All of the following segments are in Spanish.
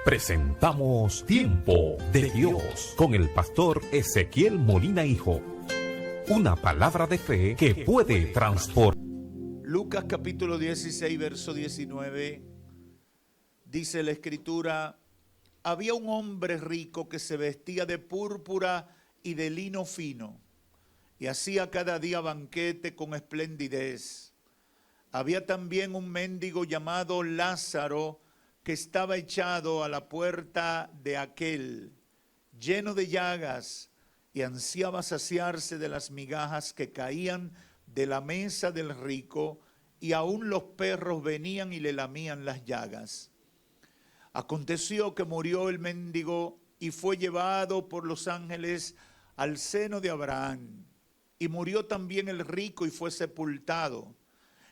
Presentamos Tiempo de Dios con el pastor Ezequiel Molina Hijo. Una palabra de fe que puede transformar. Lucas capítulo 16, verso 19, dice la escritura: había un hombre rico que se vestía de púrpura y de lino fino, y hacía cada día banquete con esplendidez. Había también un mendigo llamado Lázaro, que estaba echado a la puerta de aquel, lleno de llagas, y ansiaba saciarse de las migajas que caían de la mesa del rico, y aún los perros venían y le lamían las llagas. Aconteció que murió el mendigo y fue llevado por los ángeles al seno de Abraham. Y murió también el rico y fue sepultado.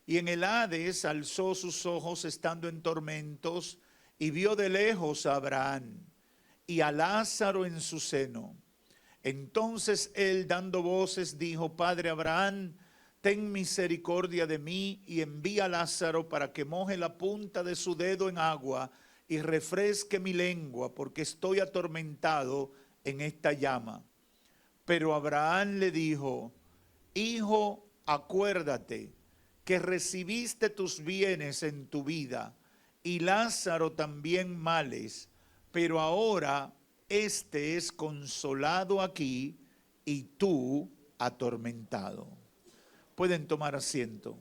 Y en el Hades alzó sus ojos estando en tormentos y vio de lejos a Abraham y a Lázaro en su seno. Entonces él, dando voces, dijo: Padre Abraham, ten misericordia de mí y envía a Lázaro para que moje la punta de su dedo en agua y refresque mi lengua, porque estoy atormentado en esta llama. Pero Abraham le dijo: Hijo, acuérdate que recibiste tus bienes en tu vida, y Lázaro también males, pero ahora este es consolado aquí y tú atormentado. Pueden tomar asiento.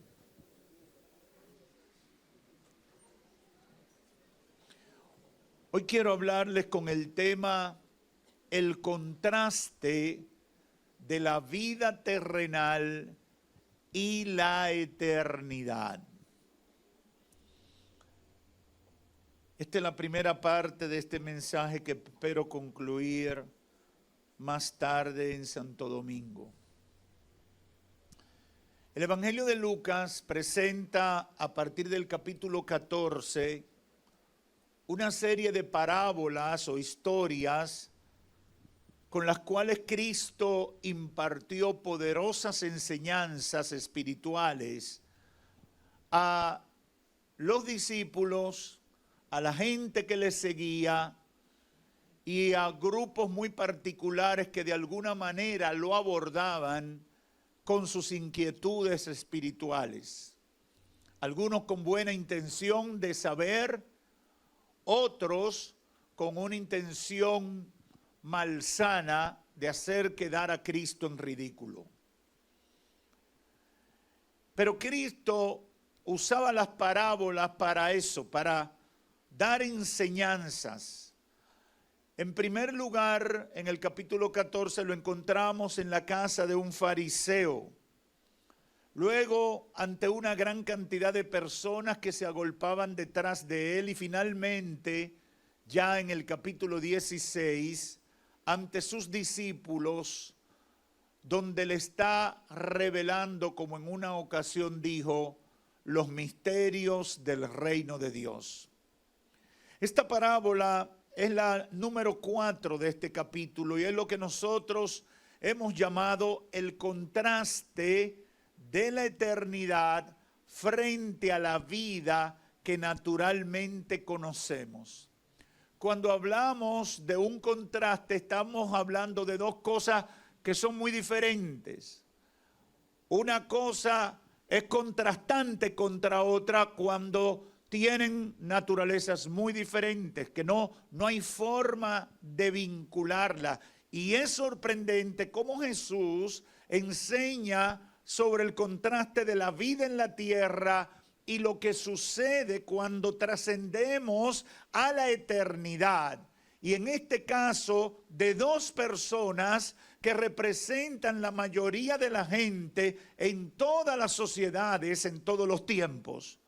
Hoy quiero hablarles con el tema el contraste de la vida terrenal y la eternidad. Esta es la primera parte de este mensaje que espero concluir más tarde en Santo Domingo. El Evangelio de Lucas presenta a partir del capítulo 14 una serie de parábolas o historias con las cuales Cristo impartió poderosas enseñanzas espirituales a los discípulos, a la gente que le seguía y a grupos muy particulares que de alguna manera lo abordaban con sus inquietudes espirituales. Algunos con buena intención de saber, otros con una intención malsana de hacer quedar a Cristo en ridículo. Pero Cristo usaba las parábolas para eso, para dar enseñanzas. En primer lugar, en el capítulo 14 lo encontramos en la casa de un fariseo. Luego, ante una gran cantidad de personas que se agolpaban detrás de él, y finalmente, ya en el capítulo 16, ante sus discípulos, donde le está revelando, como en una ocasión dijo, los misterios del reino de Dios. Esta parábola es la número 4 de este capítulo y es lo que nosotros hemos llamado el contraste de la eternidad frente a la vida que naturalmente conocemos. Cuando hablamos de un contraste, estamos hablando de dos cosas que son muy diferentes. Una cosa es contrastante contra otra cuando tienen naturalezas muy diferentes, que no hay forma de vincularla. Y es sorprendente cómo Jesús enseña sobre el contraste de la vida en la tierra y lo que sucede cuando trascendemos a la eternidad. Y en este caso, de dos personas que representan la mayoría de la gente en todas las sociedades, en todos los tiempos.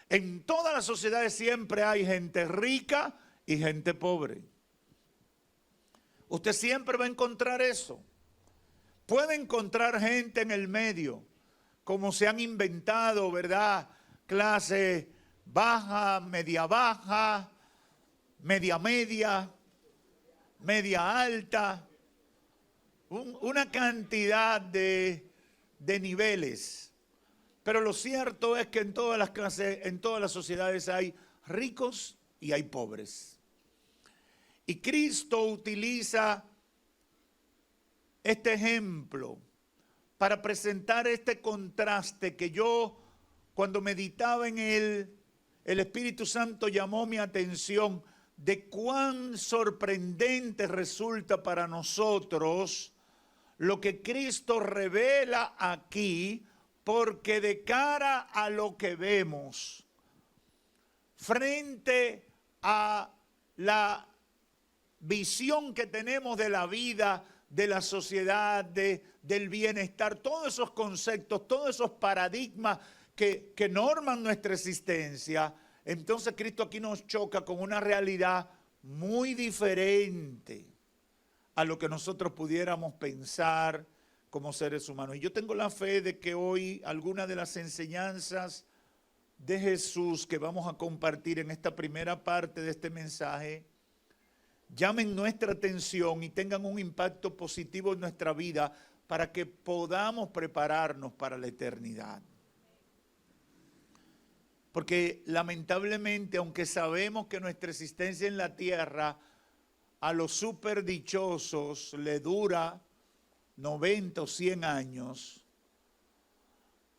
En todas las sociedades siempre hay gente rica y gente pobre. Usted siempre va a encontrar eso. Puede encontrar gente en el medio, como se han inventado, ¿verdad? Clase baja, media, media alta, una cantidad de niveles. Pero lo cierto es que en todas las clases, en todas las sociedades hay ricos y hay pobres. Y Cristo utiliza este ejemplo para presentar este contraste que yo, cuando meditaba en él, el Espíritu Santo llamó mi atención de cuán sorprendente resulta para nosotros lo que Cristo revela aquí, porque de cara a lo que vemos, frente a la visión que tenemos de la vida, de la sociedad, del bienestar, todos esos conceptos, todos esos paradigmas que norman nuestra existencia, entonces Cristo aquí nos choca con una realidad muy diferente a lo que nosotros pudiéramos pensar como seres humanos. Y yo tengo la fe de que hoy algunas de las enseñanzas de Jesús que vamos a compartir en esta primera parte de este mensaje llamen nuestra atención y tengan un impacto positivo en nuestra vida para que podamos prepararnos para la eternidad. Porque lamentablemente, aunque sabemos que nuestra existencia en la tierra a los superdichosos le dura 90 o 100 años,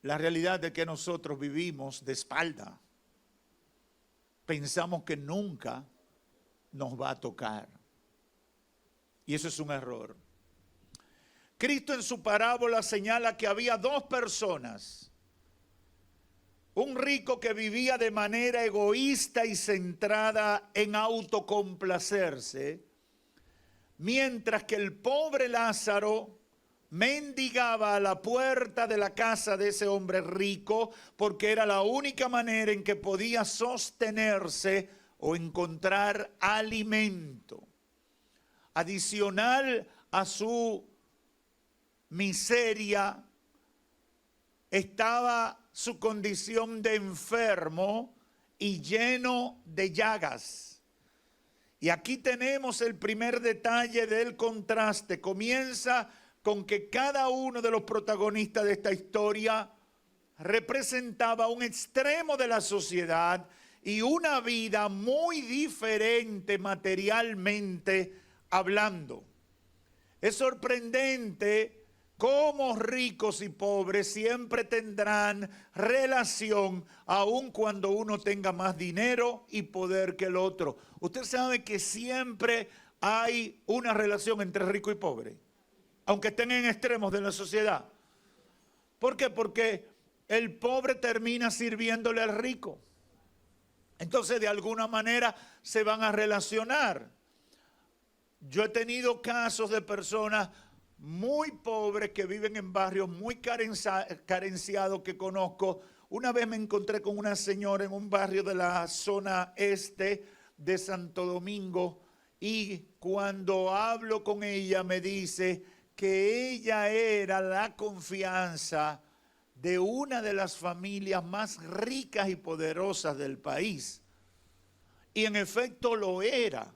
la realidad es que nosotros vivimos de espalda. Pensamos que nunca nos va a tocar. Y eso es un error. Cristo en su parábola señala que había dos personas. Un rico que vivía de manera egoísta y centrada en autocomplacerse, mientras que el pobre Lázaro mendigaba a la puerta de la casa de ese hombre rico, porque era la única manera en que podía sostenerse o encontrar alimento. Adicional a su miseria, estaba su condición de enfermo y lleno de llagas. Y aquí tenemos el primer detalle del contraste. Comienza con que cada uno de los protagonistas de esta historia representaba un extremo de la sociedad y una vida muy diferente materialmente hablando. Es sorprendente cómo ricos y pobres siempre tendrán relación, aun cuando uno tenga más dinero y poder que el otro. Usted sabe que siempre hay una relación entre rico y pobre, aunque estén en extremos de la sociedad. ¿Por qué? Porque el pobre termina sirviéndole al rico. Entonces, de alguna manera se van a relacionar. Yo he tenido casos de personas muy pobres que viven en barrios muy carenciados que conozco. Una vez me encontré con una señora en un barrio de la zona este de Santo Domingo y cuando hablo con ella me dice que ella era la confianza de una de las familias más ricas y poderosas del país. Y en efecto lo era,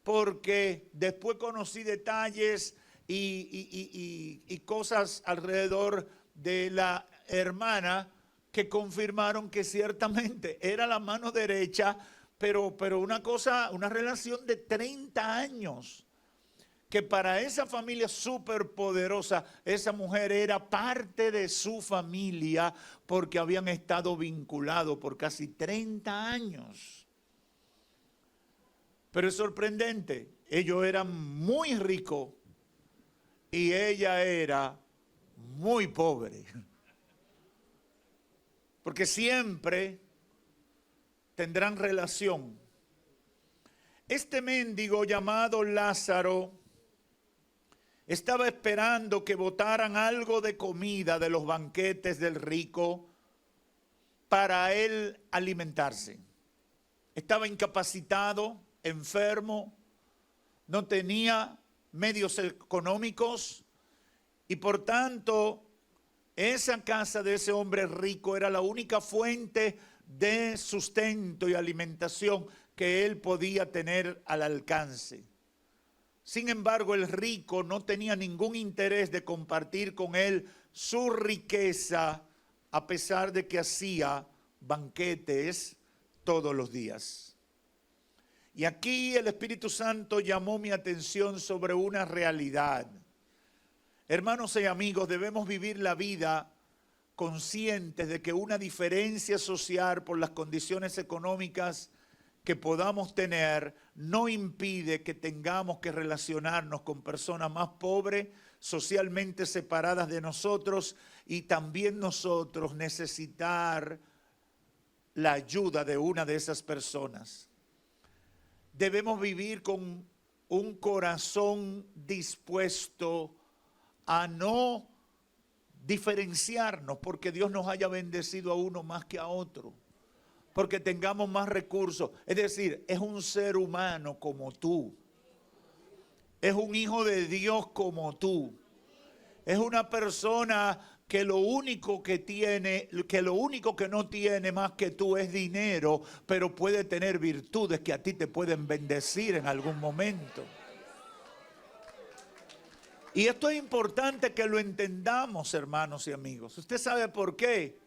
porque después conocí detalles y cosas alrededor de la hermana que confirmaron que ciertamente era la mano derecha, pero una relación de 30 años. Que para esa familia superpoderosa, esa mujer era parte de su familia porque habían estado vinculados por casi 30 años. Pero es sorprendente, ellos eran muy ricos y ella era muy pobre. Porque siempre tendrán relación. Este mendigo llamado Lázaro estaba esperando que botaran algo de comida de los banquetes del rico para él alimentarse. Estaba incapacitado, enfermo, no tenía medios económicos y por tanto esa casa de ese hombre rico era la única fuente de sustento y alimentación que él podía tener al alcance. Sin embargo, el rico no tenía ningún interés de compartir con él su riqueza, a pesar de que hacía banquetes todos los días. Y aquí el Espíritu Santo llamó mi atención sobre una realidad. Hermanos y amigos, debemos vivir la vida conscientes de que una diferencia social por las condiciones económicas que podamos tener no impide que tengamos que relacionarnos con personas más pobres, socialmente separadas de nosotros, y también nosotros necesitar la ayuda de una de esas personas. Debemos vivir con un corazón dispuesto a no diferenciarnos porque Dios nos haya bendecido a uno más que a otro, porque tengamos más recursos. Es decir, es un ser humano como tú, es un hijo de Dios como tú, es una persona que lo único que no tiene más que tú es dinero, pero puede tener virtudes que a ti te pueden bendecir en algún momento. Y esto es importante que lo entendamos, hermanos y amigos. ¿Usted sabe por qué?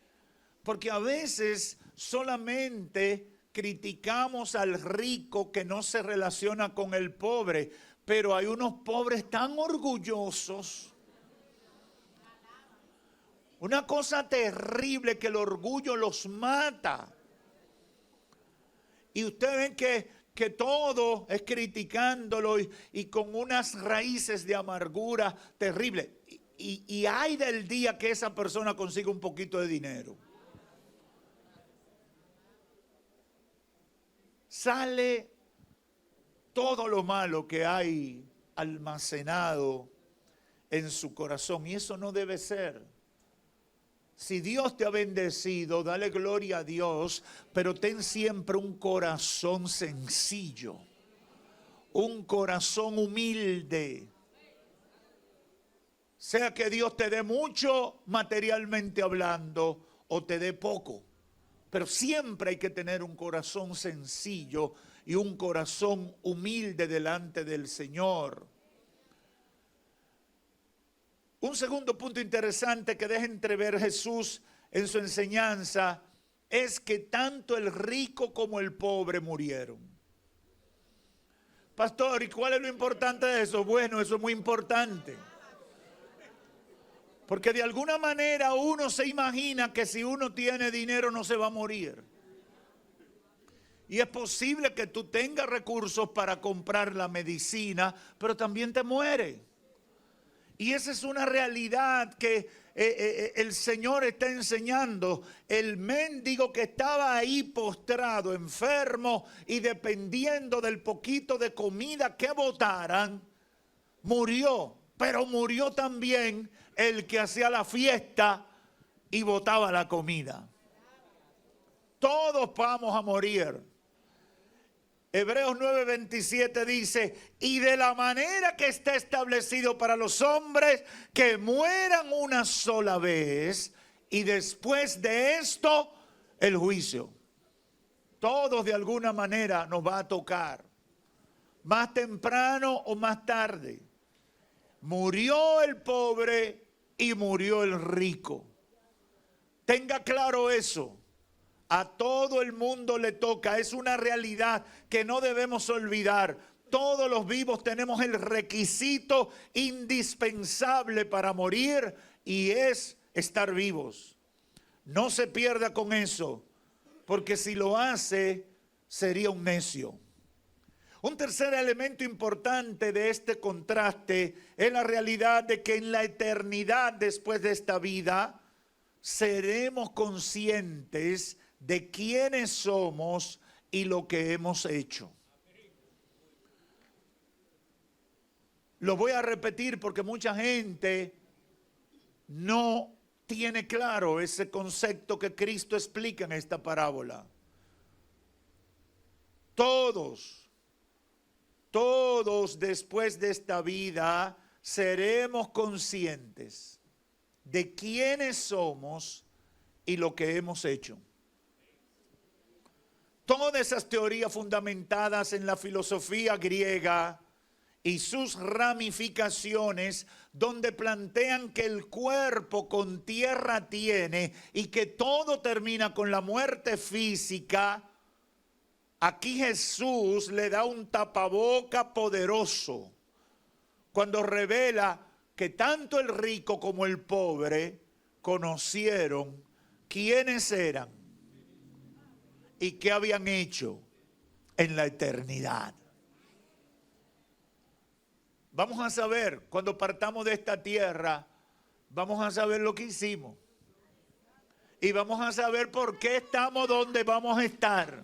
Porque a veces solamente criticamos al rico que no se relaciona con el pobre, pero hay unos pobres tan orgullosos. Una cosa terrible, que el orgullo los mata. Y ustedes ven que todo es criticándolo y con unas raíces de amargura terribles. Y hay del día que esa persona consiga un poquito de dinero. Sale todo lo malo que hay almacenado en su corazón. Y eso no debe ser. Si Dios te ha bendecido, dale gloria a Dios, pero ten siempre un corazón sencillo, un corazón humilde. Sea que Dios te dé mucho materialmente hablando o te dé poco, pero siempre hay que tener un corazón sencillo y un corazón humilde delante del Señor. Un segundo punto interesante que deja entrever Jesús en su enseñanza es que tanto el rico como el pobre murieron. Pastor, ¿y cuál es lo importante de eso? Bueno, eso es muy importante. Porque de alguna manera uno se imagina que si uno tiene dinero no se va a morir. Y es posible que tú tengas recursos para comprar la medicina, pero también te muere. Y esa es una realidad que el Señor está enseñando. El mendigo que estaba ahí postrado, enfermo y dependiendo del poquito de comida que botaran, murió. Pero murió también el que hacía la fiesta y botaba la comida. Todos vamos a morir. Hebreos 9:27 dice, y de la manera que está establecido para los hombres, que mueran una sola vez, y después de esto, el juicio. Todos de alguna manera nos va a tocar, más temprano o más tarde. Murió el pobre y murió el rico. Tenga claro eso. A todo el mundo le toca, es una realidad que no debemos olvidar. Todos los vivos tenemos el requisito indispensable para morir y es estar vivos. No se pierda con eso, porque si lo hace, sería un necio. Un tercer elemento importante de este contraste es la realidad de que en la eternidad después de esta vida seremos conscientes de quiénes somos y lo que hemos hecho. Lo voy a repetir porque mucha gente no tiene claro ese concepto que Cristo explica en esta parábola. Todos después de esta vida seremos conscientes de quiénes somos y lo que hemos hecho. Todas esas teorías fundamentadas en la filosofía griega y sus ramificaciones, donde plantean que el cuerpo con tierra tiene y que todo termina con la muerte física, Aquí Jesús le da un tapaboca poderoso cuando revela que tanto el rico como el pobre conocieron quiénes eran y qué habían hecho en la eternidad. Vamos a saber, cuando partamos de esta tierra, vamos a saber lo que hicimos. Y vamos a saber por qué estamos donde vamos a estar.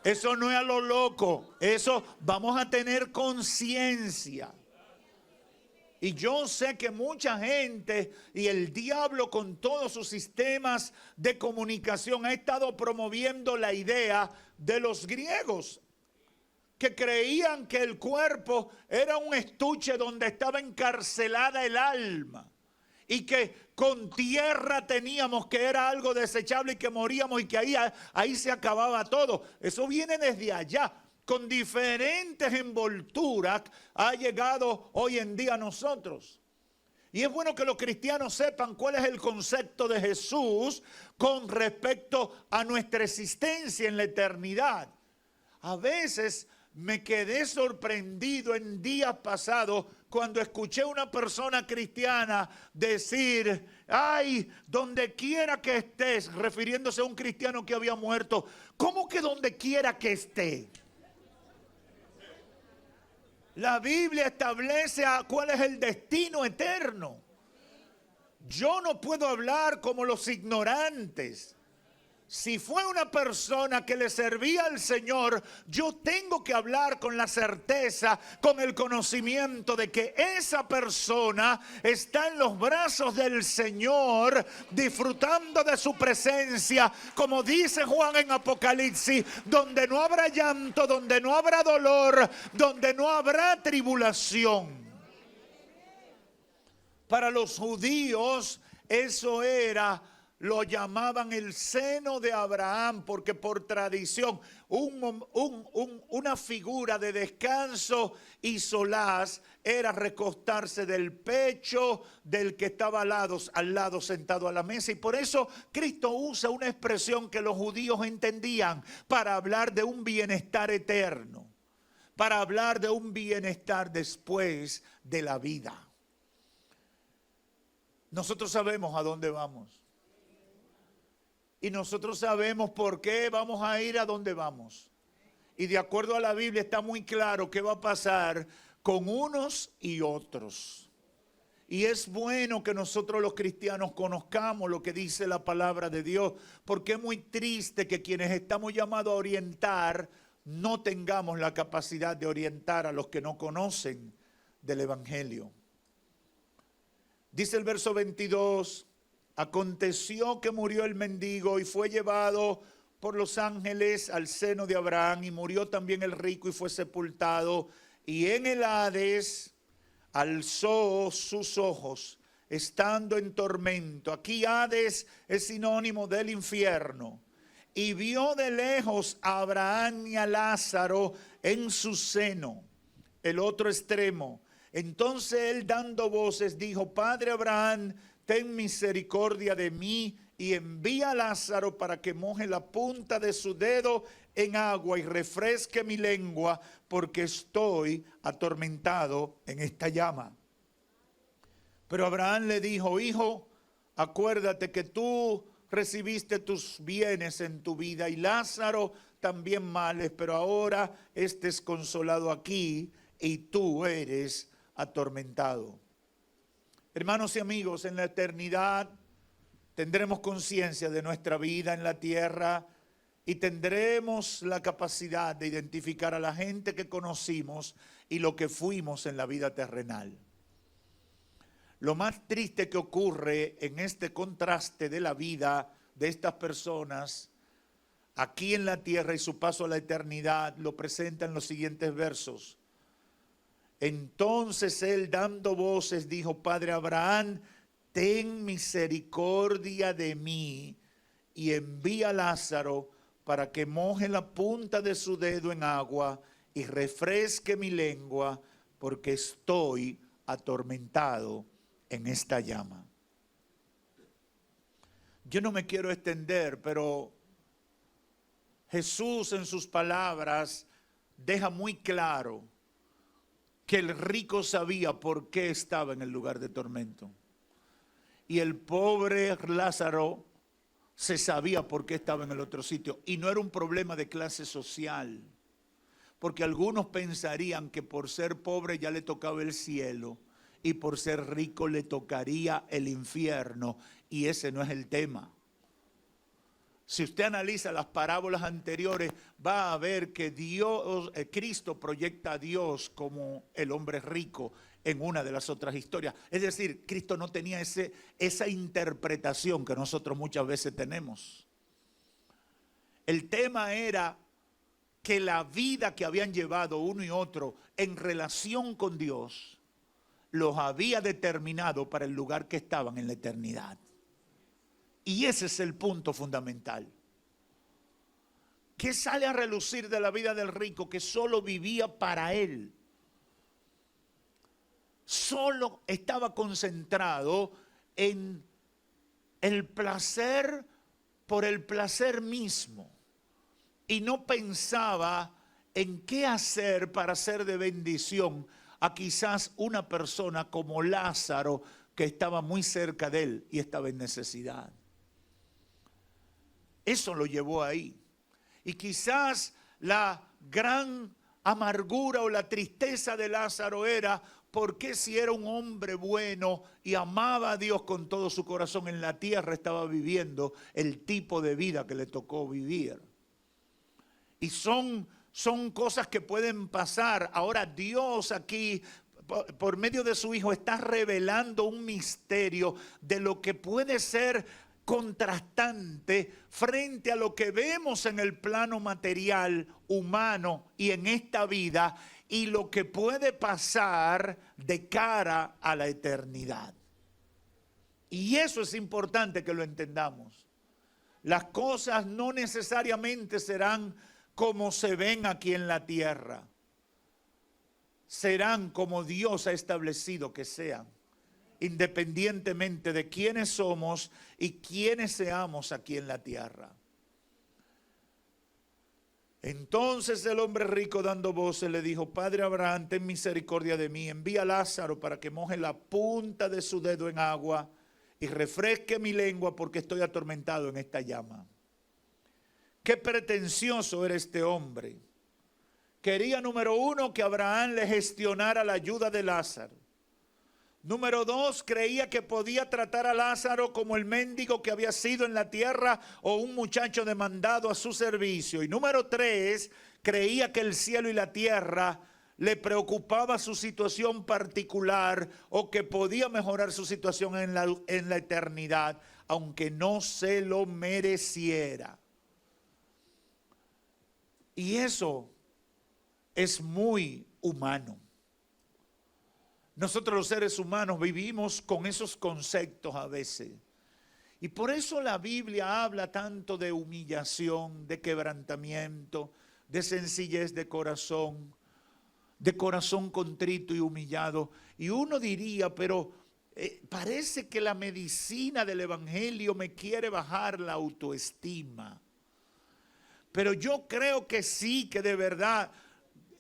Eso no es a lo loco, eso vamos a tener conciencia. Y yo sé que mucha gente y el diablo con todos sus sistemas de comunicación ha estado promoviendo la idea de los griegos, que creían que el cuerpo era un estuche donde estaba encarcelada el alma. Y que con tierra teníamos, que era algo desechable y que moríamos y que ahí se acababa todo. Eso viene desde allá, con diferentes envolturas, ha llegado hoy en día a nosotros. Y es bueno que los cristianos sepan cuál es el concepto de Jesús con respecto a nuestra existencia en la eternidad. A veces me quedé sorprendido en días pasados cuando escuché a una persona cristiana decir: ay, donde quiera que estés, refiriéndose a un cristiano que había muerto. ¿Cómo que donde quiera que esté? La Biblia establece cuál es el destino eterno. Yo no puedo hablar como los ignorantes. Si fue una persona que le servía al Señor, yo tengo que hablar con la certeza, con el conocimiento de que esa persona está en los brazos del Señor, disfrutando de su presencia, como dice Juan en Apocalipsis, donde no habrá llanto, donde no habrá dolor, donde no habrá tribulación. Para los judíos eso era, lo llamaban el seno de Abraham, porque por tradición una figura de descanso y solaz era recostarse del pecho del que estaba al lado sentado a la mesa. Y por eso Cristo usa una expresión que los judíos entendían para hablar de un bienestar eterno, para hablar de un bienestar después de la vida. Nosotros sabemos a dónde vamos. Y nosotros sabemos por qué vamos a ir a donde vamos. Y de acuerdo a la Biblia está muy claro qué va a pasar con unos y otros. Y es bueno que nosotros los cristianos conozcamos lo que dice la palabra de Dios, porque es muy triste que quienes estamos llamados a orientar no tengamos la capacidad de orientar a los que no conocen del Evangelio. Dice el verso 22, aconteció que murió el mendigo y fue llevado por los ángeles al seno de Abraham, y murió también el rico y fue sepultado, y en el Hades alzó sus ojos, estando en tormento. Aquí Hades es sinónimo del infierno. Y vio de lejos a Abraham y a Lázaro en su seno, el otro extremo. Entonces él, dando voces, dijo: Padre Abraham, ten misericordia de mí y envía a Lázaro para que moje la punta de su dedo en agua y refresque mi lengua, porque estoy atormentado en esta llama. Pero Abraham le dijo: Hijo, acuérdate que tú recibiste tus bienes en tu vida y Lázaro también males, pero ahora este es consolado aquí y tú eres atormentado. Hermanos y amigos, en la eternidad tendremos conciencia de nuestra vida en la tierra y tendremos la capacidad de identificar a la gente que conocimos y lo que fuimos en la vida terrenal. Lo más triste que ocurre en este contraste de la vida de estas personas aquí en la tierra y su paso a la eternidad lo presenta en los siguientes versos. Entonces él, dando voces, dijo: Padre Abraham, ten misericordia de mí y envía a Lázaro para que moje la punta de su dedo en agua y refresque mi lengua, porque estoy atormentado en esta llama. Yo no me quiero extender, pero Jesús en sus palabras deja muy claro que el rico sabía por qué estaba en el lugar de tormento. Y el pobre Lázaro se sabía por qué estaba en el otro sitio. Y no era un problema de clase social. Porque algunos pensarían que por ser pobre ya le tocaba el cielo y por ser rico le tocaría el infierno. Y ese no es el tema. Si usted analiza las parábolas anteriores, va a ver que Cristo proyecta a Dios como el hombre rico en una de las otras historias. Es decir, Cristo no tenía esa interpretación que nosotros muchas veces tenemos. El tema era que la vida que habían llevado uno y otro en relación con Dios los había determinado para el lugar que estaban en la eternidad. Y ese es el punto fundamental. ¿Qué sale a relucir de la vida del rico? Que solo vivía para él. Solo estaba concentrado en el placer por el placer mismo. Y no pensaba en qué hacer para ser de bendición a quizás una persona como Lázaro, que estaba muy cerca de él y estaba en necesidad. Eso lo llevó ahí. Y quizás la gran amargura o la tristeza de Lázaro era porque si era un hombre bueno y amaba a Dios con todo su corazón, en la tierra estaba viviendo el tipo de vida que le tocó vivir. Y son cosas que pueden pasar. Ahora Dios aquí, por medio de su Hijo, está revelando un misterio de lo que puede ser contrastante frente a lo que vemos en el plano material, humano y en esta vida, y lo que puede pasar de cara a la eternidad. Y eso es importante que lo entendamos. Las cosas no necesariamente serán como se ven aquí en la tierra. Serán como Dios ha establecido que sean, independientemente de quiénes somos y quiénes seamos aquí en la tierra. Entonces el hombre rico, dando voces, le dijo: Padre Abraham, ten misericordia de mí, envía a Lázaro para que moje la punta de su dedo en agua y refresque mi lengua, porque estoy atormentado en esta llama. Qué pretencioso era este hombre. Quería, número uno, que Abraham le gestionara la ayuda de Lázaro. Número dos, creía que podía tratar a Lázaro como el mendigo que había sido en la tierra o un muchacho demandado a su servicio. Y número tres, creía que el cielo y la tierra le preocupaba su situación particular o que podía mejorar su situación en la eternidad, aunque no se lo mereciera. Y eso es muy humano. Nosotros los seres humanos vivimos con esos conceptos a veces. Y por eso la Biblia habla tanto de humillación, de quebrantamiento, de sencillez de corazón contrito y humillado. Y uno diría, pero parece que la medicina del Evangelio me quiere bajar la autoestima. Pero yo creo que sí, que de verdad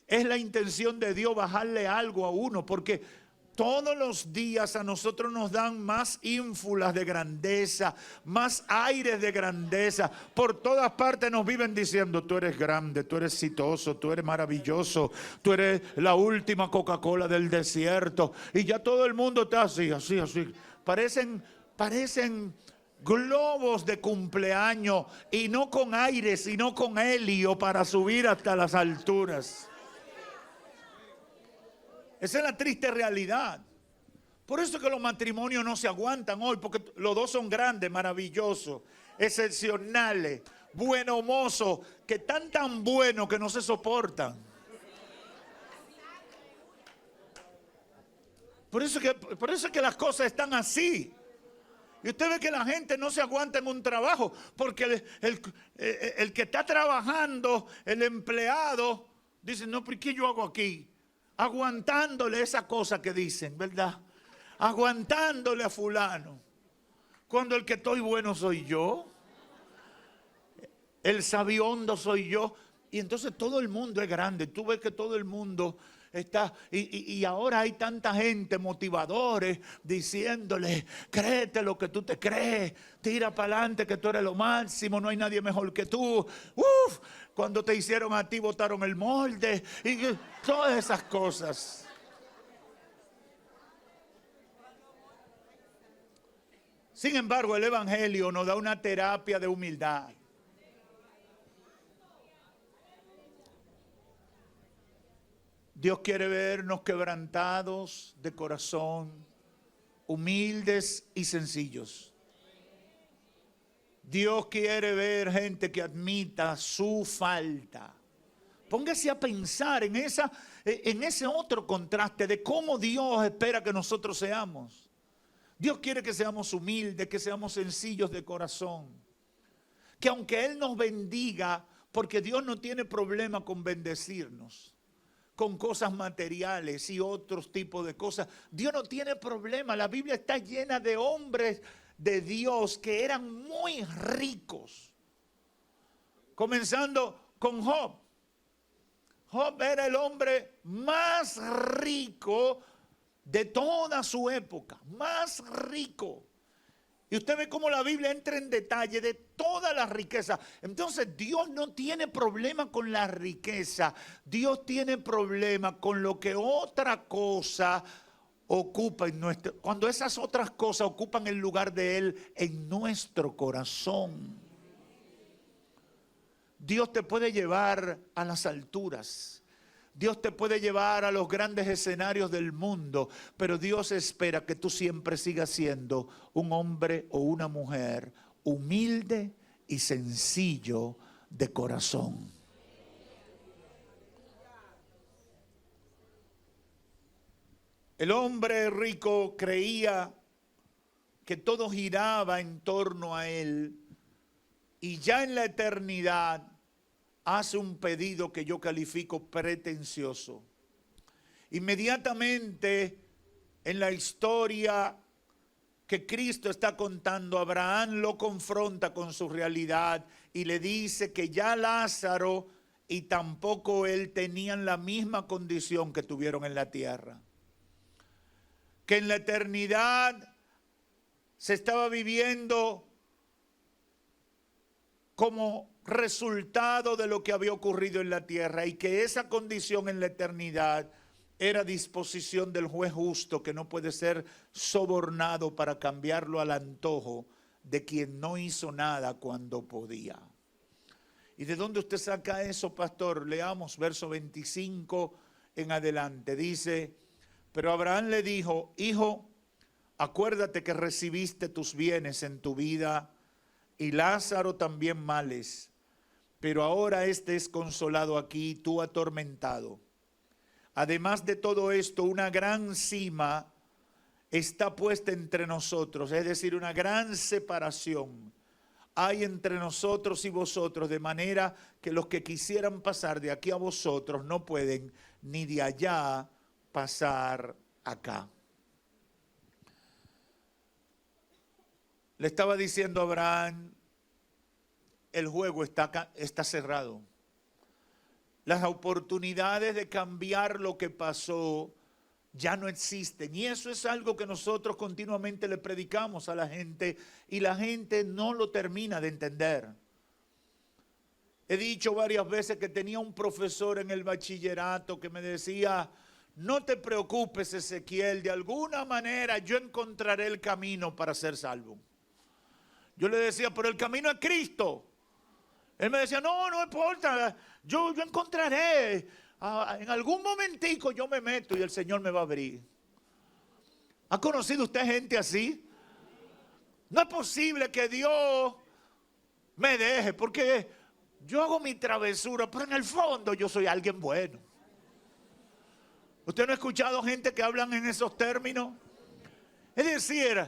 es la intención de Dios bajarle algo a uno, porque todos los días a nosotros nos dan más ínfulas de grandeza, más aires de grandeza. Por todas partes nos viven diciendo: tú eres grande, tú eres exitoso, tú eres maravilloso, tú eres la última Coca-Cola del desierto. Y ya todo el mundo está así. Parecen globos de cumpleaños, y no con aire, sino con helio para subir hasta las alturas. Esa es la triste realidad. Por eso es que los matrimonios no se aguantan hoy, porque los dos son grandes, maravillosos, excepcionales, buenos mozos, que están tan buenos que no se soportan. Por eso es que las cosas están así. Y usted ve que la gente no se aguanta en un trabajo, porque el que está trabajando, el empleado, dice: no, ¿pero qué yo hago aquí? Aguantándole esa cosa que dicen, ¿verdad? Aguantándole a fulano. Cuando el que estoy bueno soy yo. El sabiondo soy yo. Y entonces todo el mundo es grande. Tú ves que todo el mundo está, y ahora hay tanta gente, motivadores, diciéndole, créete lo que tú te crees, tira para adelante que tú eres lo máximo, no hay nadie mejor que tú. Uf, cuando te hicieron a ti botaron el molde y todas esas cosas. Sin embargo, el Evangelio nos da una terapia de humildad. Dios quiere vernos quebrantados de corazón, humildes y sencillos. Dios quiere ver gente que admita su falta. Póngase a pensar en ese otro contraste de cómo Dios espera que nosotros seamos. Dios quiere que seamos humildes, que seamos sencillos de corazón. Que aunque Él nos bendiga, porque Dios no tiene problema con bendecirnos, con cosas materiales y otros tipos de cosas. Dios no tiene problema. La Biblia está llena de hombres de Dios que eran muy ricos. Comenzando con Job. Job era el hombre más rico de toda su época. Más rico. Y usted ve cómo la Biblia entra en detalle de toda la riqueza. Entonces Dios no tiene problema con la riqueza. Dios tiene problema con lo que otra cosa ocupa en nuestro... Cuando esas otras cosas ocupan el lugar de Él en nuestro corazón. Dios te puede llevar a las alturas. Dios te puede llevar a los grandes escenarios del mundo, pero Dios espera que tú siempre sigas siendo un hombre o una mujer humilde y sencillo de corazón. El hombre rico creía que todo giraba en torno a él y ya en la eternidad hace un pedido que yo califico pretencioso. Inmediatamente en la historia que Cristo está contando, Abraham lo confronta con su realidad y le dice que ya Lázaro y tampoco él tenían la misma condición que tuvieron en la tierra. Que en la eternidad se estaba viviendo como resultado de lo que había ocurrido en la tierra y que esa condición en la eternidad era disposición del juez justo que no puede ser sobornado para cambiarlo al antojo de quien no hizo nada cuando podía. ¿Y de dónde usted saca eso, pastor? Leamos verso 25 en adelante. Dice, pero Abraham le dijo, hijo, acuérdate que recibiste tus bienes en tu vida y Lázaro también males. Pero ahora este es consolado aquí, tú atormentado. Además de todo esto, una gran cima está puesta entre nosotros, es decir, una gran separación hay entre nosotros y vosotros, de manera que los que quisieran pasar de aquí a vosotros no pueden, ni de allá pasar acá. Le estaba diciendo a Abraham, el juego está cerrado. Las oportunidades de cambiar lo que pasó ya no existen. Y eso es algo que nosotros continuamente le predicamos a la gente y la gente no lo termina de entender. He dicho varias veces que tenía un profesor en el bachillerato que me decía, no te preocupes, Ezequiel, de alguna manera yo encontraré el camino para ser salvo. Yo le decía, pero el camino es Cristo. Él me decía, no importa, yo encontraré, en algún momentico yo me meto y el Señor me va a abrir. ¿Ha conocido usted gente así? No es posible que Dios me deje, porque yo hago mi travesura, pero en el fondo yo soy alguien bueno. ¿Usted no ha escuchado gente que hablan en esos términos? Es decir,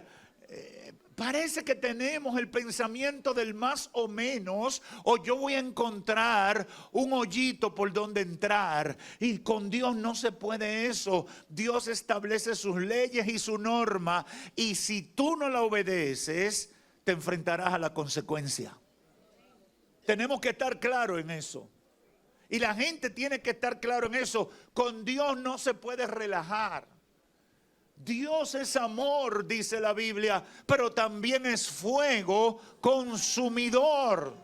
parece que tenemos el pensamiento del más o menos, o yo voy a encontrar un hoyito por donde entrar. Y con Dios no se puede eso. Dios establece sus leyes y su norma, y si tú no la obedeces, te enfrentarás a la consecuencia. Tenemos que estar claros en eso. Y la gente tiene que estar claro en eso. Con Dios no se puede relajar. Dios es amor, dice la Biblia, pero también es fuego consumidor.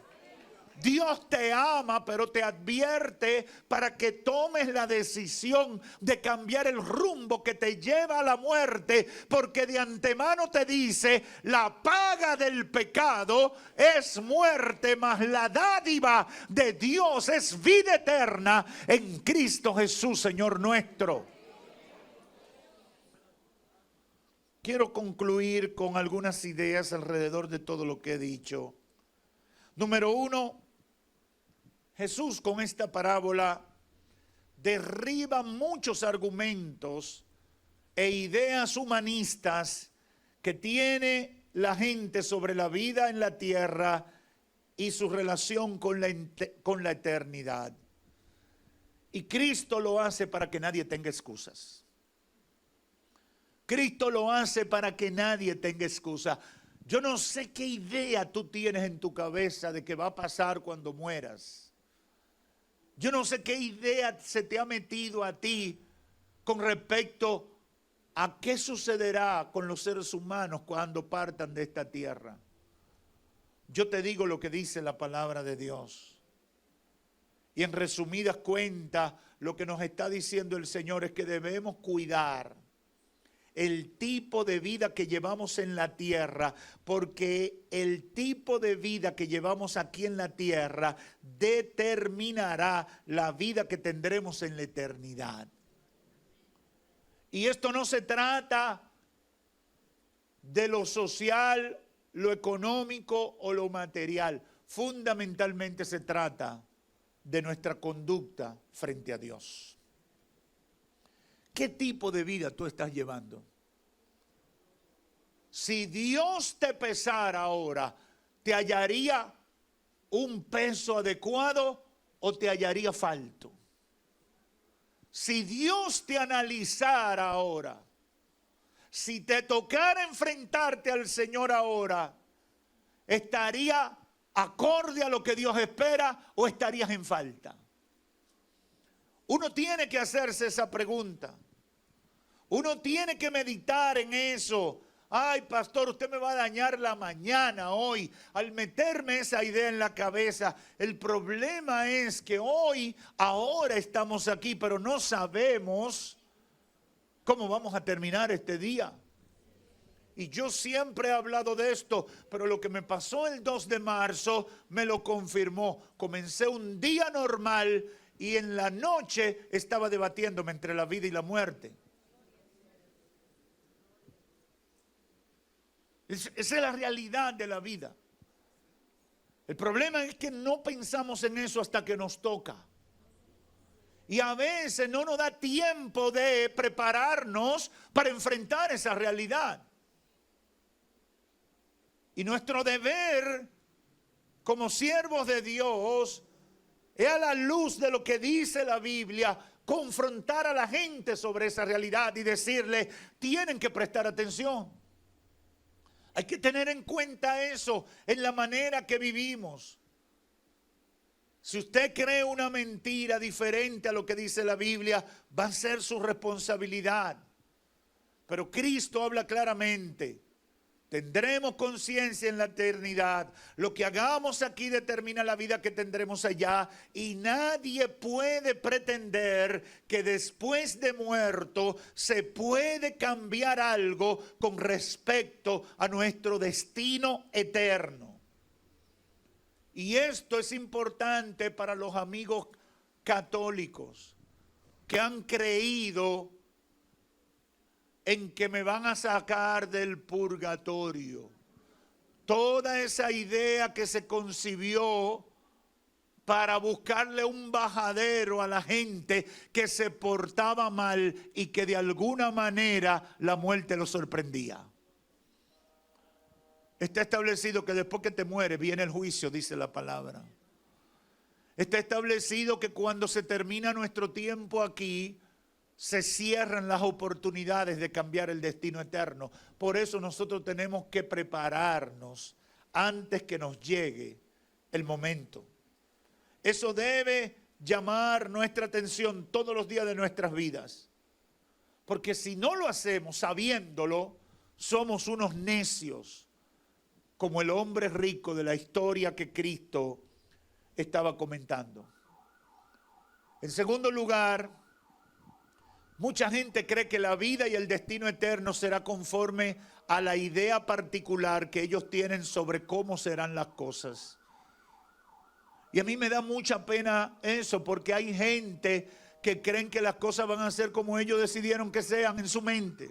Dios te ama, pero te advierte para que tomes la decisión de cambiar el rumbo que te lleva a la muerte, porque de antemano te dice, la paga del pecado es muerte, mas la dádiva de Dios es vida eterna en Cristo Jesús, Señor nuestro. Quiero concluir con algunas ideas alrededor de todo lo que he dicho. Número 1, Jesús con esta parábola derriba muchos argumentos e ideas humanistas que tiene la gente sobre la vida en la tierra y su relación con la eternidad. Y Cristo lo hace para que nadie tenga excusas. Cristo lo hace para que nadie tenga excusa. Yo no sé qué idea tú tienes en tu cabeza de que va a pasar cuando mueras. Yo no sé qué idea se te ha metido a ti con respecto a qué sucederá con los seres humanos cuando partan de esta tierra. Yo te digo lo que dice la palabra de Dios. Y en resumidas cuentas, lo que nos está diciendo el Señor es que debemos cuidar el tipo de vida que llevamos en la tierra, porque el tipo de vida que llevamos aquí en la tierra determinará la vida que tendremos en la eternidad. Y esto no se trata de lo social, lo económico o lo material. Fundamentalmente se trata de nuestra conducta frente a Dios. ¿Qué tipo de vida tú estás llevando? Si Dios te pesara ahora, ¿te hallaría un peso adecuado o te hallaría falto? Si Dios te analizara ahora, si te tocara enfrentarte al Señor ahora, ¿estaría acorde a lo que Dios espera o estarías en falta? Uno tiene que hacerse esa pregunta. Uno tiene que meditar en eso. Ay, pastor, usted me va a dañar la mañana hoy al meterme esa idea en la cabeza. El problema es que ahora estamos aquí, pero no sabemos cómo vamos a terminar este día. Y yo siempre he hablado de esto, pero lo que me pasó el 2 de marzo me lo confirmó. Comencé un día normal y en la noche estaba debatiéndome entre la vida y la muerte. Esa es la realidad de la vida. El problema es que no pensamos en eso hasta que nos toca. Y a veces no nos da tiempo de prepararnos para enfrentar esa realidad. Y nuestro deber como siervos de Dios es, a la luz de lo que dice la Biblia, confrontar a la gente sobre esa realidad y decirle, tienen que prestar atención. Hay que tener en cuenta eso en la manera que vivimos. Si usted cree una mentira diferente a lo que dice la Biblia, va a ser su responsabilidad. Pero Cristo habla claramente. Tendremos conciencia en la eternidad. Lo que hagamos aquí determina la vida que tendremos allá. Y nadie puede pretender que después de muerto se puede cambiar algo con respecto a nuestro destino eterno. Y esto es importante para los amigos católicos que han creído en que me van a sacar del purgatorio. Toda esa idea que se concibió para buscarle un bajadero a la gente que se portaba mal y que de alguna manera la muerte lo sorprendía. Está establecido que después que te mueres viene el juicio, dice la palabra. Está establecido que cuando se termina nuestro tiempo aquí, se cierran las oportunidades de cambiar el destino eterno. Por eso nosotros tenemos que prepararnos antes que nos llegue el momento. Eso debe llamar nuestra atención todos los días de nuestras vidas. Porque si no lo hacemos sabiéndolo, somos unos necios, como el hombre rico de la historia que Cristo estaba comentando. En segundo lugar, mucha gente cree que la vida y el destino eterno será conforme a la idea particular que ellos tienen sobre cómo serán las cosas. Y a mí me da mucha pena eso, porque hay gente que creen que las cosas van a ser como ellos decidieron que sean en su mente.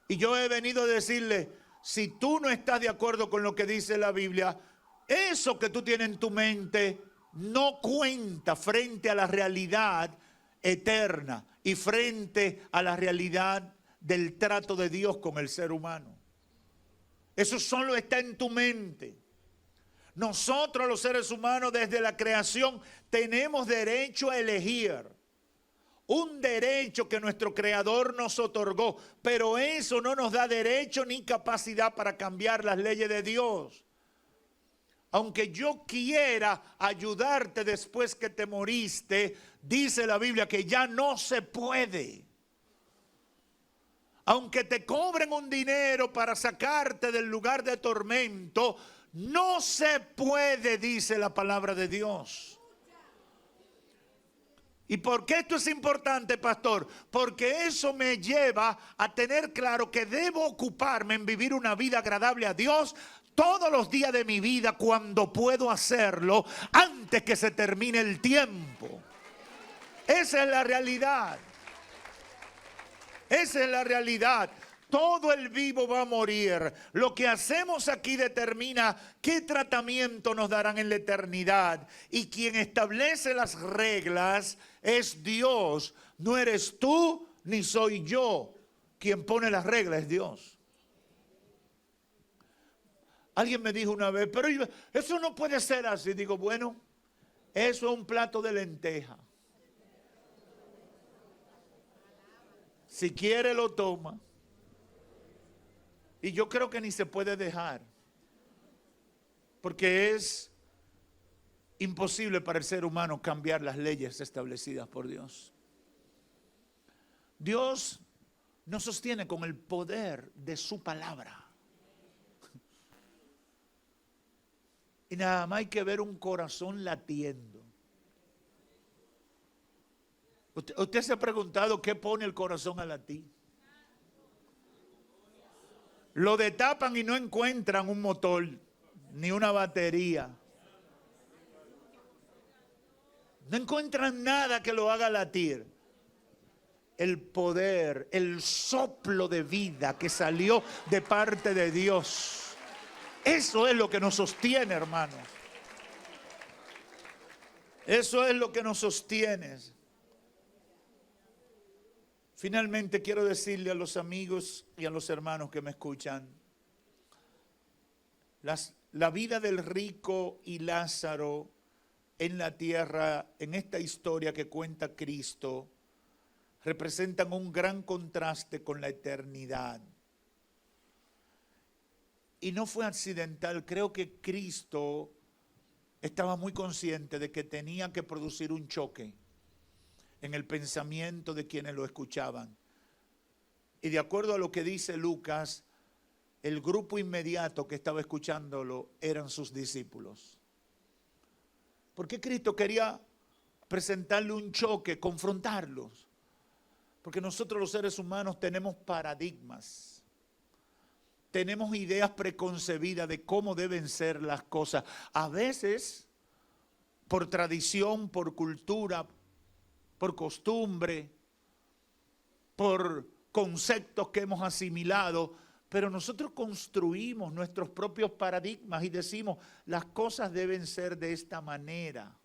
Y yo he venido a decirle, si tú no estás de acuerdo con lo que dice la Biblia, eso que tú tienes en tu mente no cuenta frente a la realidad eterna y frente a la realidad del trato de Dios con el ser humano. Eso solo está en tu mente. Nosotros los seres humanos desde la creación tenemos derecho a elegir. Un derecho que nuestro Creador nos otorgó, pero eso no nos da derecho ni capacidad para cambiar las leyes de Dios. Aunque yo quiera ayudarte después que te moriste, dice la Biblia que ya no se puede. Aunque te cobren un dinero para sacarte del lugar de tormento, no se puede, dice la palabra de Dios. ¿Y por qué esto es importante, pastor? Porque eso me lleva a tener claro que debo ocuparme en vivir una vida agradable a Dios todos los días de mi vida cuando puedo hacerlo antes que se termine el tiempo. Esa es la realidad. Esa es la realidad. Todo el vivo va a morir. Lo que hacemos aquí determina qué tratamiento nos darán en la eternidad. Y quien establece las reglas es Dios. No eres tú ni soy yo. Quien pone las reglas es Dios. Alguien me dijo una vez, pero eso no puede ser así. Digo, bueno, eso es un plato de lenteja. Si quiere lo toma. Y yo creo que ni se puede dejar. Porque es imposible para el ser humano cambiar las leyes establecidas por Dios. Dios nos sostiene con el poder de su palabra. Y nada más hay que ver un corazón latiendo. ¿Usted se ha preguntado qué pone el corazón a latir? Lo destapan y no encuentran un motor, ni una batería. No encuentran nada que lo haga latir. El poder, el soplo de vida que salió de parte de Dios. Eso es lo que nos sostiene, hermanos. Eso es lo que nos sostiene. Finalmente quiero decirle a los amigos y a los hermanos que me escuchan, la vida del rico y Lázaro en la tierra, en esta historia que cuenta Cristo, representan un gran contraste con la eternidad. Y no fue accidental, creo que Cristo estaba muy consciente de que tenía que producir un choque en el pensamiento de quienes lo escuchaban. Y de acuerdo a lo que dice Lucas, el grupo inmediato que estaba escuchándolo eran sus discípulos. ¿Por qué Cristo quería presentarle un choque, confrontarlos? Porque nosotros los seres humanos tenemos paradigmas, tenemos ideas preconcebidas de cómo deben ser las cosas. A veces, por tradición, por cultura, por costumbre, por conceptos que hemos asimilado, pero nosotros construimos nuestros propios paradigmas y decimos, las cosas deben ser de esta manera.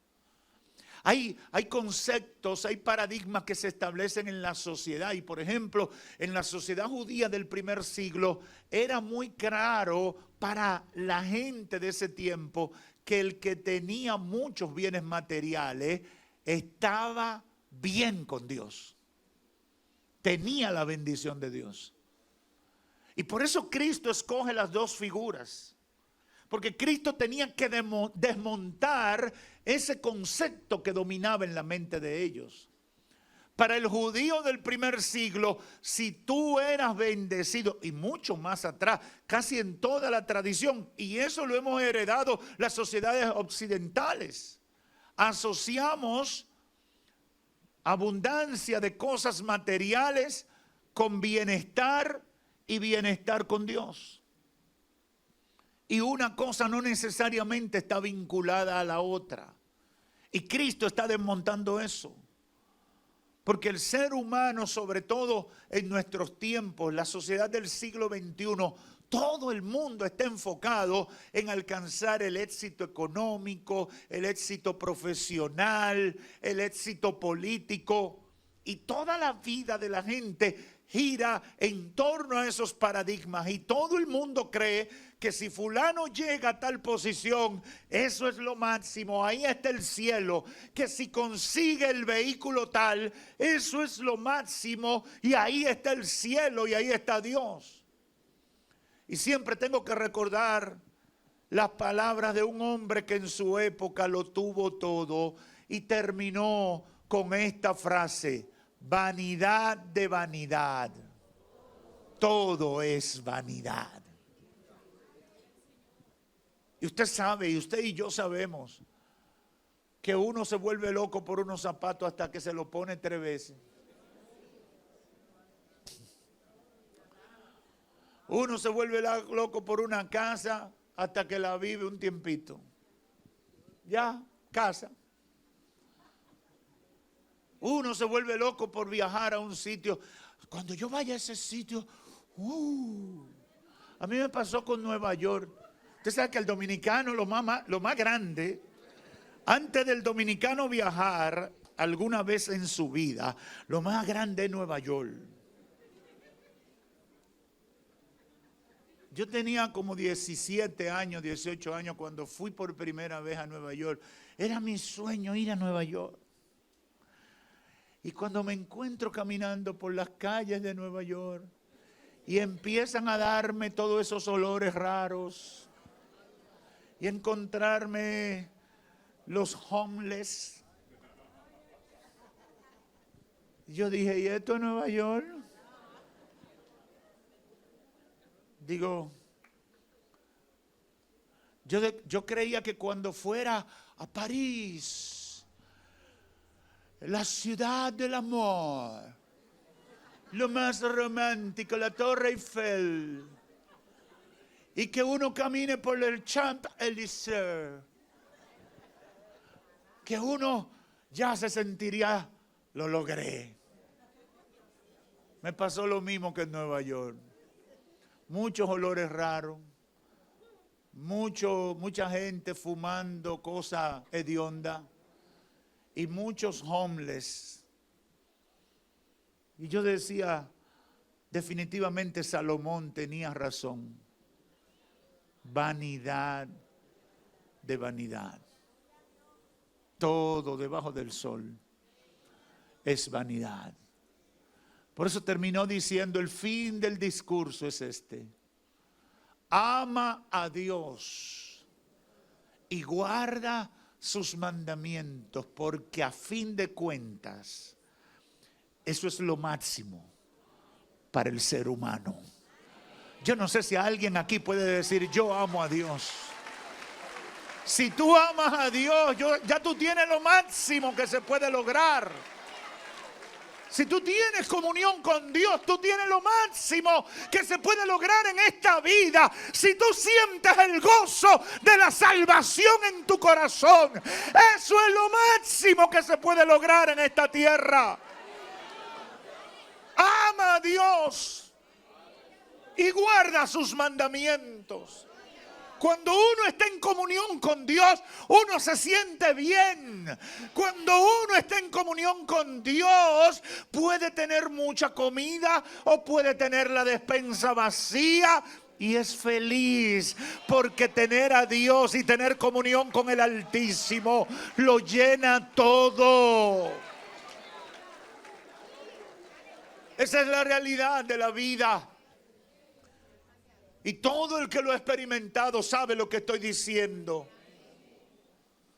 Hay conceptos, hay paradigmas que se establecen en la sociedad y, por ejemplo, en la sociedad judía del primer siglo era muy claro para la gente de ese tiempo que el que tenía muchos bienes materiales estaba bien con Dios. Tenía la bendición de Dios. Y por eso Cristo escoge las dos figuras. Porque Cristo tenía que desmontar ese concepto que dominaba en la mente de ellos. Para el judío del primer siglo, si tú eras bendecido, y mucho más atrás, casi en toda la tradición, y eso lo hemos heredado las sociedades occidentales, asociamos abundancia de cosas materiales con bienestar y bienestar con Dios. Y una cosa no necesariamente está vinculada a la otra. Y Cristo está desmontando eso. Porque el ser humano, sobre todo en nuestros tiempos, la sociedad del siglo XXI, todo el mundo está enfocado en alcanzar el éxito económico, el éxito profesional, el éxito político. Y toda la vida de la gente gira en torno a esos paradigmas. Y todo el mundo cree que si fulano llega a tal posición, eso es lo máximo, ahí está el cielo. Que si consigue el vehículo tal, eso es lo máximo y ahí está el cielo y ahí está Dios. Y siempre tengo que recordar las palabras de un hombre que en su época lo tuvo todo y terminó con esta frase: vanidad de vanidad, todo es vanidad. Y usted sabe, y usted y yo sabemos, que uno se vuelve loco por unos zapatos hasta que se lo pone 3 veces. Uno se vuelve loco por una casa hasta que la vive un tiempito. Ya, casa. Uno se vuelve loco por viajar a un sitio. Cuando yo vaya a ese sitio, a mí me pasó con Nueva York. Usted sabe que el dominicano, lo más grande, antes del dominicano viajar alguna vez en su vida, lo más grande es Nueva York. Yo tenía como 17 años, 18 años cuando fui por primera vez a Nueva York. Era mi sueño ir a Nueva York. Y cuando me encuentro caminando por las calles de Nueva York y empiezan a darme todos esos olores raros y encontrarme los homeless, yo dije, ¿y esto es Nueva York? Digo, yo creía que cuando fuera a París, la ciudad del amor, lo más romántico, la Torre Eiffel, y que uno camine por el Champs-Élysées, que uno ya se sentiría, lo logré. Me pasó lo mismo que en Nueva York. Muchos olores raros, mucha gente fumando cosas hediondas y muchos homeless. Y yo decía, definitivamente Salomón tenía razón. Vanidad de vanidad. Todo debajo del sol es vanidad. Por eso terminó diciendo, el fin del discurso es este: ama a Dios y guarda sus mandamientos, porque a fin de cuentas, eso es lo máximo para el ser humano. Yo no sé si alguien aquí puede decir, yo amo a Dios. Si tú amas a Dios, ya tú tienes lo máximo que se puede lograr. Si tú tienes comunión con Dios, tú tienes lo máximo que se puede lograr en esta vida. Si tú sientes el gozo de la salvación en tu corazón, eso es lo máximo que se puede lograr en esta tierra. Ama a Dios y guarda sus mandamientos. Cuando uno está en comunión con Dios, uno se siente bien. Cuando uno está en comunión con Dios, puede tener mucha comida o puede tener la despensa vacía y es feliz, porque tener a Dios y tener comunión con el Altísimo lo llena todo. Esa es la realidad de la vida. Y todo el que lo ha experimentado sabe lo que estoy diciendo.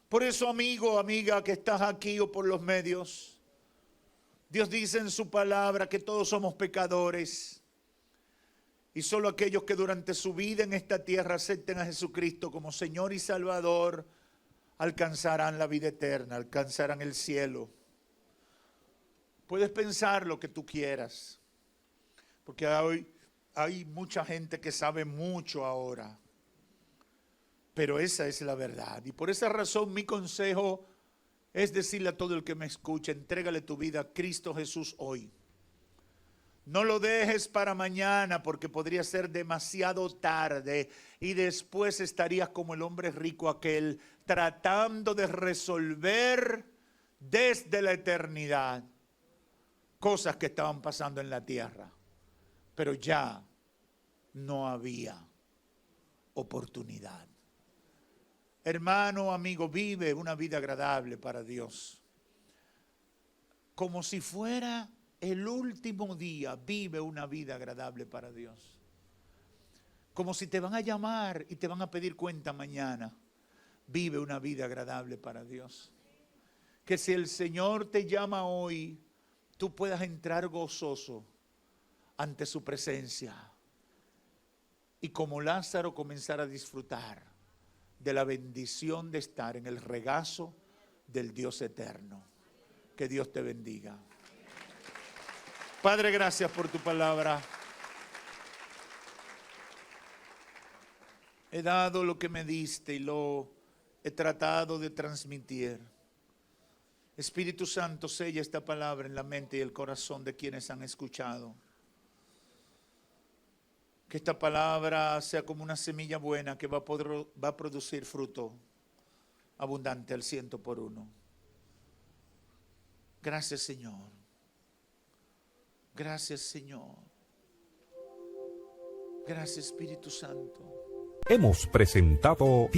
Por eso, amigo, amiga, que estás aquí o por los medios, Dios dice en su palabra que todos somos pecadores. Y solo aquellos que durante su vida en esta tierra acepten a Jesucristo como Señor y Salvador, alcanzarán la vida eterna, alcanzarán el cielo. Puedes pensar lo que tú quieras, porque hoy hay mucha gente que sabe mucho ahora. Pero esa es la verdad. Y por esa razón mi consejo es decirle a todo el que me escuche, entrégale tu vida a Cristo Jesús hoy. No lo dejes para mañana porque podría ser demasiado tarde y después estarías como el hombre rico aquel tratando de resolver desde la eternidad cosas que estaban pasando en la tierra. Pero ya no había oportunidad. Hermano, amigo, vive una vida agradable para Dios. Como si fuera el último día, vive una vida agradable para Dios. Como si te van a llamar y te van a pedir cuenta mañana, vive una vida agradable para Dios. Que si el Señor te llama hoy, tú puedas entrar gozoso ante su presencia y como Lázaro comenzar a disfrutar de la bendición de estar en el regazo del Dios eterno. Que Dios te bendiga. Padre, gracias por tu palabra. He dado lo que me diste y lo he tratado de transmitir. Espíritu Santo, sella esta palabra en la mente y el corazón de quienes han escuchado. Que esta palabra sea como una semilla buena que va a producir fruto abundante al 100%. Gracias, Señor. Gracias, Señor. Gracias, Espíritu Santo. Hemos presentado